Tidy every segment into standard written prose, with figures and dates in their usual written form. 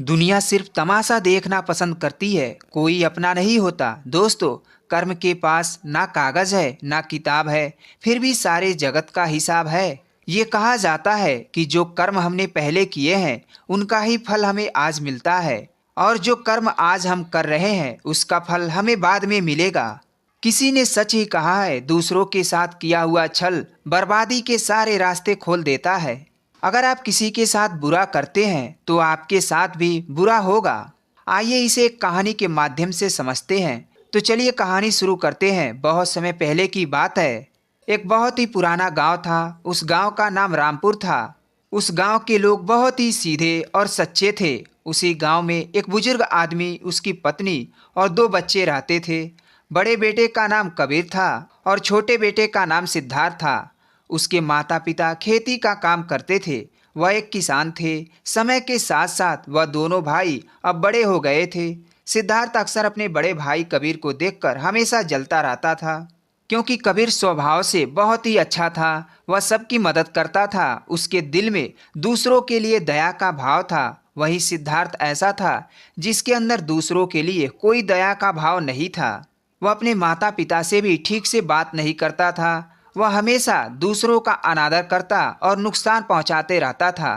दुनिया सिर्फ तमाशा देखना पसंद करती है, कोई अपना नहीं होता। दोस्तों, कर्म के पास ना कागज है ना किताब है, फिर भी सारे जगत का हिसाब है। ये कहा जाता है कि जो कर्म हमने पहले किए हैं उनका ही फल हमें आज मिलता है, और जो कर्म आज हम कर रहे हैं उसका फल हमें बाद में मिलेगा। किसी ने सच ही कहा है, दूसरों के साथ किया हुआ छल बर्बादी के सारे रास्ते खोल देता है। अगर आप किसी के साथ बुरा करते हैं तो आपके साथ भी बुरा होगा। आइए इसे एक कहानी के माध्यम से समझते हैं। तो चलिए कहानी शुरू करते हैं। बहुत समय पहले की बात है। एक बहुत ही पुराना गांव था। उस गांव का नाम रामपुर था। उस गांव के लोग बहुत ही सीधे और सच्चे थे। उसी गांव में एक बुजुर्ग आदमी, उसकी पत्नी और दो बच्चे रहते थे। बड़े बेटे का नाम कबीर था और छोटे बेटे का नाम सिद्धार्थ था। उसके माता पिता खेती का काम करते थे। वह एक किसान थे। समय के साथ साथ वह दोनों भाई अब बड़े हो गए थे। सिद्धार्थ अक्सर अपने बड़े भाई कबीर को देखकर हमेशा जलता रहता था, क्योंकि कबीर स्वभाव से बहुत ही अच्छा था। वह सबकी मदद करता था। उसके दिल में दूसरों के लिए दया का भाव था। वही सिद्धार्थ ऐसा था जिसके अंदर दूसरों के लिए कोई दया का भाव नहीं था। वह अपने माता पिता से भी ठीक से बात नहीं करता था। वह हमेशा दूसरों का अनादर करता और नुकसान पहुंचाते रहता था।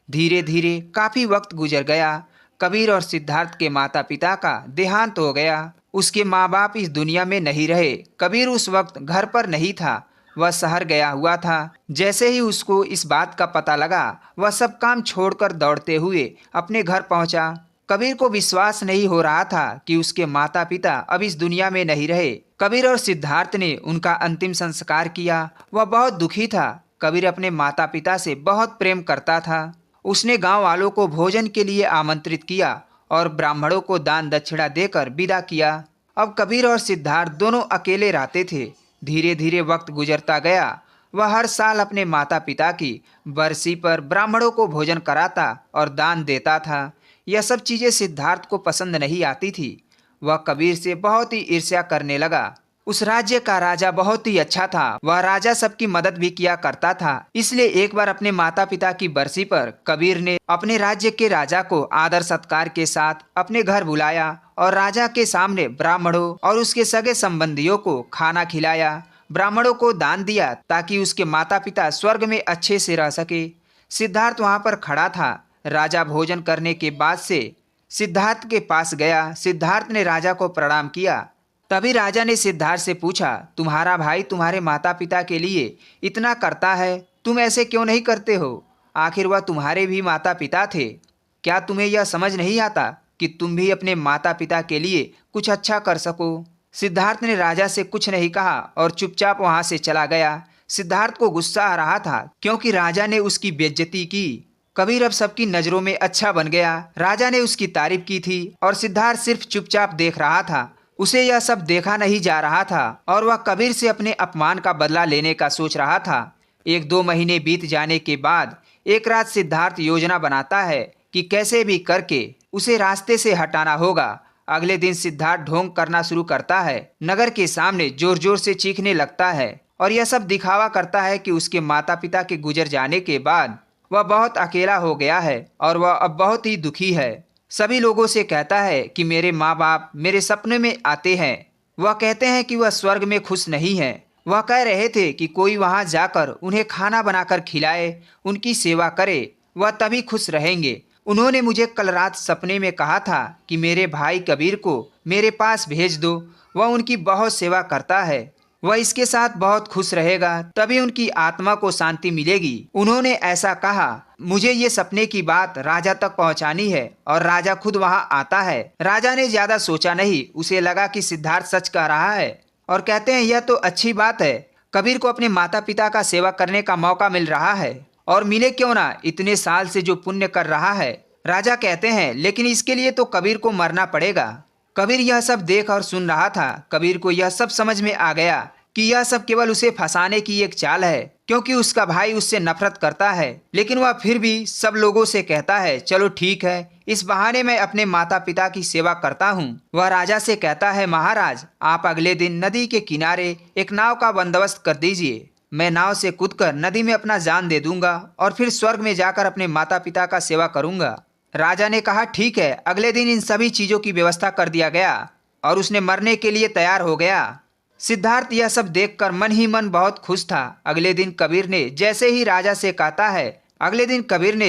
धीरे धीरे काफ़ी वक्त गुजर गया। कबीर और सिद्धार्थ के माता पिता का देहांत हो गया। उसके माँ बाप इस दुनिया में नहीं रहे। कबीर उस वक्त घर पर नहीं था, वह शहर गया हुआ था। जैसे ही उसको इस बात का पता लगा, वह सब काम छोड़कर दौड़ते हुए अपने घर पहुंचा। कबीर को विश्वास नहीं हो रहा था कि उसके माता पिता अब इस दुनिया में नहीं रहे। कबीर और सिद्धार्थ ने उनका अंतिम संस्कार किया। वह बहुत दुखी था। कबीर अपने माता पिता से बहुत प्रेम करता था। उसने गांव वालों को भोजन के लिए आमंत्रित किया और ब्राह्मणों को दान दक्षिणा देकर विदा किया। अब कबीर और सिद्धार्थ दोनों अकेले रहते थे। धीरे धीरे वक्त गुजरता गया। वह हर साल अपने माता पिता की बरसी पर ब्राह्मणों को भोजन कराता और दान देता था। यह सब चीज़ें सिद्धार्थ को पसंद नहीं आती थी। वह कबीर से बहुत ही ईर्ष्या करने लगा। उस राज्य का राजा बहुत ही अच्छा था। वह राजा सबकी मदद भी किया करता था। इसलिए एक बार अपने माता पिता की बरसी पर कबीर ने अपने राज्य के राजा को आदर सत्कार के साथ अपने घर बुलाया और राजा के सामने ब्राह्मणों और उसके सगे संबंधियों को खाना खिलाया। ब्राह्मणों को दान दिया ताकि उसके माता पिता स्वर्ग में अच्छे से रह सके। सिद्धार्थ वहां पर खड़ा था। राजा भोजन करने के बाद से सिद्धार्थ के पास गया। सिद्धार्थ ने राजा को प्रणाम किया। तभी राजा ने सिद्धार्थ से पूछा, तुम्हारा भाई तुम्हारे माता पिता के लिए इतना करता है, तुम ऐसे क्यों नहीं करते हो? आखिर वह तुम्हारे भी माता पिता थे। क्या तुम्हें यह समझ नहीं आता कि तुम भी अपने माता पिता के लिए कुछ अच्छा कर सको? सिद्धार्थ ने राजा से कुछ नहीं कहा और चुपचाप वहां से चला गया। सिद्धार्थ को गुस्सा आ रहा था क्योंकि राजा ने उसकी बेइज्जती की। कबीर अब सबकी नज़रों में अच्छा बन गया। राजा ने उसकी तारीफ की थी और सिद्धार्थ सिर्फ चुपचाप देख रहा था। उसे यह सब देखा नहीं जा रहा था और वह कबीर से अपने अपमान का बदला लेने का सोच रहा था। एक दो महीने बीत जाने के बाद एक रात सिद्धार्थ योजना बनाता है कि कैसे भी करके उसे रास्ते से हटाना होगा। अगले दिन सिद्धार्थ ढोंग करना शुरू करता है। नगर के सामने जोर जोर से चीखने लगता है और यह सब दिखावा करता है कि उसके माता पिता के गुजर जाने के बाद वह बहुत अकेला हो गया है और वह अब बहुत ही दुखी है। सभी लोगों से कहता है कि मेरे माँ बाप मेरे सपने में आते हैं। वह कहते हैं कि वह स्वर्ग में खुश नहीं है। वह कह रहे थे कि कोई वहाँ जाकर उन्हें खाना बनाकर खिलाए, उनकी सेवा करे, वह तभी खुश रहेंगे। उन्होंने मुझे कल रात सपने में कहा था कि मेरे भाई कबीर को मेरे पास भेज दो, वह उनकी बहुत सेवा करता है, वह इसके साथ बहुत खुश रहेगा, तभी उनकी आत्मा को शांति मिलेगी। उन्होंने ऐसा कहा। मुझे ये सपने की बात राजा तक पहुंचानी है और राजा खुद वहां आता है। राजा ने ज्यादा सोचा नहीं, उसे लगा कि सिद्धार्थ सच कह रहा है और कहते हैं यह तो अच्छी बात है। कबीर को अपने माता पिता का सेवा करने का मौका मिल रहा है और मिले क्यों ना, इतने साल से जो पुण्य कर रहा है। राजा कहते हैं लेकिन इसके लिए तो कबीर को मरना पड़ेगा। कबीर यह सब देख और सुन रहा था। कबीर को यह सब समझ में आ गया कि यह सब केवल उसे फंसाने की एक चाल है, क्योंकि उसका भाई उससे नफरत करता है। लेकिन वह फिर भी सब लोगों से कहता है, चलो ठीक है, इस बहाने मैं अपने माता पिता की सेवा करता हूँ। वह राजा से कहता है, महाराज आप अगले दिन नदी के किनारे एक नाव का बंदोबस्त कर दीजिए। मैं नाव से कूदकर नदी में अपना जान दे दूंगा और फिर स्वर्ग में जाकर अपने माता पिता का सेवा करूंगा। राजा ने कहा, ठीक है। अगले दिन इन सभी चीजों की व्यवस्था कर दिया गया और उसने मरने के लिए तैयार हो गया। सिद्धार्थ यह सब देखकर मन ही मन बहुत खुश था। अगले दिन कबीर ने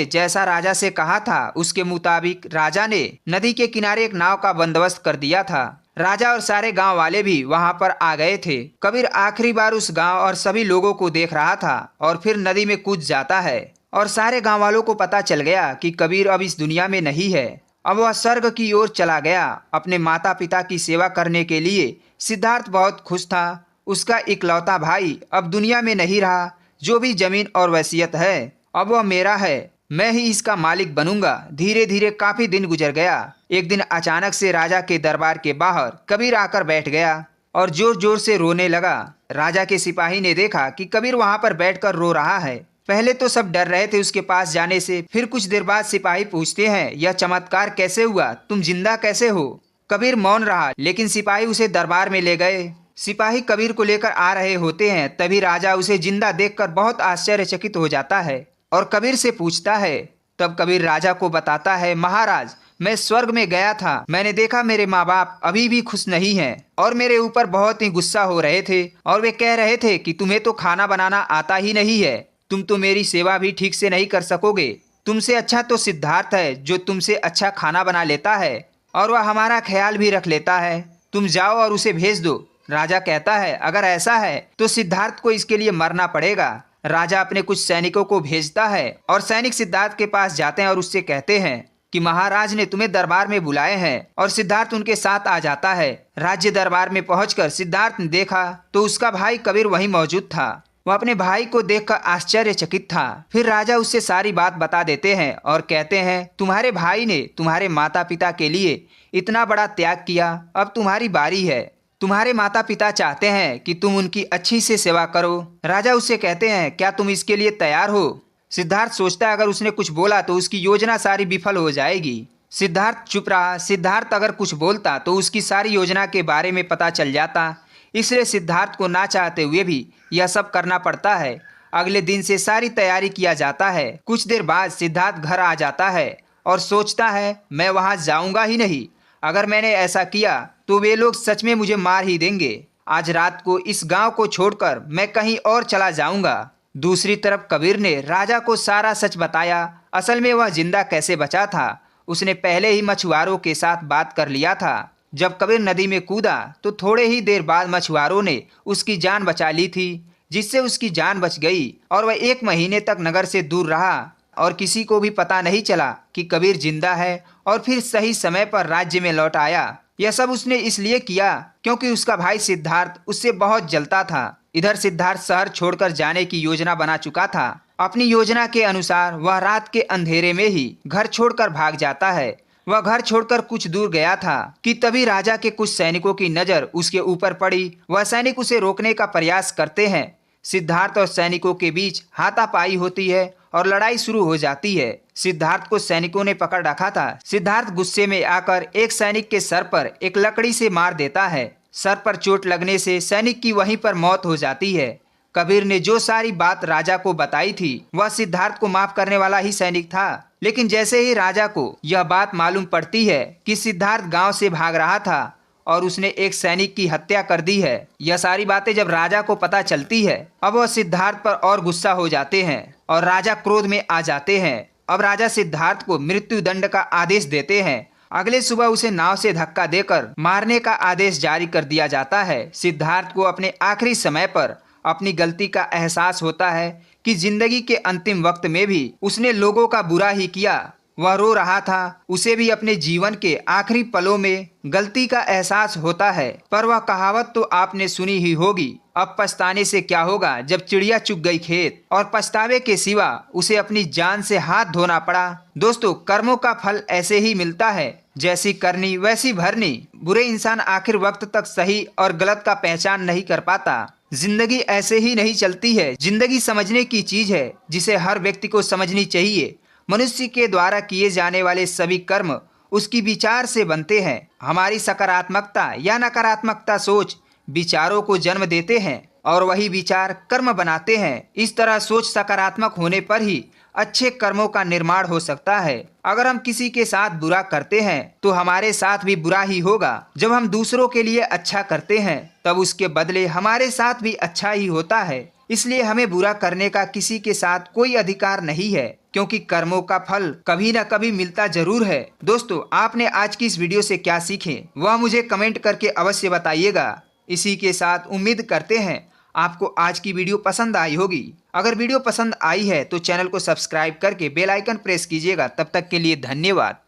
जैसा राजा से कहा था उसके मुताबिक राजा ने नदी के किनारे एक नाव का बंदोबस्त कर दिया था। राजा और सारे गांव वाले भी वहां पर आ गए थे। कबीर आखिरी बार उस गांव और सभी लोगों को देख रहा था और फिर नदी में कूद जाता है और सारे गांव वालों को पता चल गया कि कबीर अब इस दुनिया में नहीं है। अब वह स्वर्ग की ओर चला गया अपने माता पिता की सेवा करने के लिए। सिद्धार्थ बहुत खुश था। उसका इकलौता भाई अब दुनिया में नहीं रहा। जो भी जमीन और वसीयत है अब वह मेरा है, मैं ही इसका मालिक बनूंगा। धीरे धीरे काफी दिन गुजर गया। एक दिन अचानक से राजा के दरबार के बाहर कबीर आकर बैठ गया और जोर जोर से रोने लगा। राजा के सिपाही ने देखा कि कबीर वहां पर बैठकर रो रहा है। पहले तो सब डर रहे थे उसके पास जाने से। फिर कुछ देर बाद सिपाही पूछते हैं, यह चमत्कार कैसे हुआ? तुम जिंदा कैसे हो? कबीर मौन रहा, लेकिन सिपाही उसे दरबार में ले गए। सिपाही कबीर को लेकर आ रहे होते हैं, तभी राजा उसे जिंदा देखकर बहुत आश्चर्यचकित हो जाता है और कबीर से पूछता है। तब कबीर राजा को बताता है, महाराज, मैं स्वर्ग में गया था। मैंने देखा मेरे माँ बाप अभी भी खुश नहीं हैं और मेरे ऊपर बहुत ही गुस्सा हो रहे थे और वे कह रहे थे कि तुम्हें तो खाना बनाना आता ही नहीं है, तुम तो मेरी सेवा भी ठीक से नहीं कर सकोगे। तुमसे अच्छा तो सिद्धार्थ है जो तुमसे अच्छा खाना बना लेता है और वह हमारा ख्याल भी रख लेता है। तुम जाओ और उसे भेज दो। राजा कहता है, अगर ऐसा है तो सिद्धार्थ को इसके लिए मरना पड़ेगा। राजा अपने कुछ सैनिकों को भेजता है और सैनिक सिद्धार्थ के पास जाते हैं और उससे कहते हैं कि महाराज ने तुम्हें दरबार में बुलाए हैं और सिद्धार्थ उनके साथ आ जाता है। राज्य दरबार में पहुंचकर सिद्धार्थ ने देखा तो उसका भाई कबीर वहीं मौजूद था। वह अपने भाई को देखकर आश्चर्यचकित था। फिर राजा उससे सारी बात बता देते हैं और कहते हैं, तुम्हारे भाई ने तुम्हारे माता पिता के लिए इतना बड़ा त्याग किया, अब तुम्हारी बारी है। तुम्हारे माता पिता चाहते हैं कि तुम उनकी अच्छी से सेवा करो। राजा उससे कहते हैं, क्या तुम इसके लिए तैयार हो? सिद्धार्थ सोचता है अगर उसने कुछ बोला तो उसकी योजना सारी विफल हो जाएगी। सिद्धार्थ चुप रहा। सिद्धार्थ अगर कुछ बोलता तो उसकी सारी योजना के बारे में पता चल जाता, इसलिए सिद्धार्थ को ना चाहते हुए भी यह सब करना पड़ता है। अगले दिन से सारी तैयारी किया जाता है। कुछ देर बाद सिद्धार्थ घर आ जाता है और सोचता है, मैं वहां जाऊंगा ही नहीं। अगर मैंने ऐसा किया तो वे लोग सच में मुझे मार ही देंगे। आज रात को इस गांव को छोड़कर मैं कहीं और चला जाऊंगा। दूसरी तरफ कबीर ने राजा को सारा सच बताया। असल में वह जिंदा कैसे बचा था, उसने पहले ही मछुआरों के साथ बात कर लिया था। जब कबीर नदी में कूदा तो थोड़े ही देर बाद मछुआरों ने उसकी जान बचा ली थी, जिससे उसकी जान बच गई और वह 1 महीने तक नगर से दूर रहा और किसी को भी पता नहीं चला कि कबीर जिंदा है और फिर सही समय पर राज्य में लौट आया। यह सब उसने इसलिए किया क्योंकि उसका भाई सिद्धार्थ उससे बहुत जलता था। इधर सिद्धार्थ शहर छोड़कर जाने की योजना बना चुका था। अपनी योजना के अनुसार वह रात के अंधेरे में ही घर छोड़कर भाग जाता है। वह घर छोड़कर कुछ दूर गया था कि तभी राजा के कुछ सैनिकों की नजर उसके ऊपर पड़ी। वह सैनिक उसे रोकने का प्रयास करते हैं। सिद्धार्थ और सैनिकों के बीच हाथापाई होती है और लड़ाई शुरू हो जाती है। सिद्धार्थ को सैनिकों ने पकड़ रखा था। सिद्धार्थ गुस्से में आकर एक सैनिक के सर पर एक लकड़ी से मार देता है। सर पर चोट लगने से सैनिक की वहीं पर मौत हो जाती है। कबीर ने जो सारी बात राजा को बताई थी वह सिद्धार्थ को माफ करने वाला ही सैनिक था, लेकिन जैसे ही राजा को यह बात मालूम पड़ती है कि सिद्धार्थ गांव से भाग रहा था और उसने एक सैनिक की हत्या कर दी है, यह सारी बातें जब राजा को पता चलती है अब वह सिद्धार्थ पर और गुस्सा हो जाते हैं और राजा क्रोध में आ जाते हैं। अब राजा सिद्धार्थ को मृत्यु दंड का आदेश देते हैं। अगले सुबह उसे नाव से धक्का देकर मारने का आदेश जारी कर दिया जाता है। सिद्धार्थ को अपने आखिरी समय पर अपनी गलती का एहसास होता है कि जिंदगी के अंतिम वक्त में भी उसने लोगों का बुरा ही किया। वह रो रहा था। उसे भी अपने जीवन के आखिरी पलों में गलती का एहसास होता है। पर वह कहावत तो आपने सुनी ही होगी, अब पछताने से क्या होगा जब चिड़िया चुग गई खेत। और पछतावे के सिवा उसे अपनी जान से हाथ धोना पड़ा। दोस्तों, कर्मों का फल ऐसे ही मिलता है, जैसी करनी वैसी भरनी। बुरे इंसान आखिर वक्त तक सही और गलत का पहचान नहीं कर पाता। जिंदगी ऐसे ही नहीं चलती है। जिंदगी समझने की चीज है जिसे हर व्यक्ति को समझनी चाहिए। मनुष्य के द्वारा किए जाने वाले सभी कर्म उसकी विचार से बनते हैं। हमारी सकारात्मकता या नकारात्मकता सोच विचारों को जन्म देते हैं और वही विचार कर्म बनाते हैं। इस तरह सोच सकारात्मक होने पर ही अच्छे कर्मों का निर्माण हो सकता है। अगर हम किसी के साथ बुरा करते हैं तो हमारे साथ भी बुरा ही होगा। जब हम दूसरों के लिए अच्छा करते हैं तब उसके बदले हमारे साथ भी अच्छा ही होता है। इसलिए हमें बुरा करने का किसी के साथ कोई अधिकार नहीं है, क्योंकि कर्मों का फल कभी न कभी मिलता जरूर है। दोस्तों, आपने आज की इस वीडियो से क्या सीखे वह मुझे कमेंट करके अवश्य बताइएगा। इसी के साथ उम्मीद करते हैं आपको आज की वीडियो पसंद आई होगी। अगर वीडियो पसंद आई है तो चैनल को सब्सक्राइब करके बेल आइकन प्रेस कीजिएगा। तब तक के लिए धन्यवाद।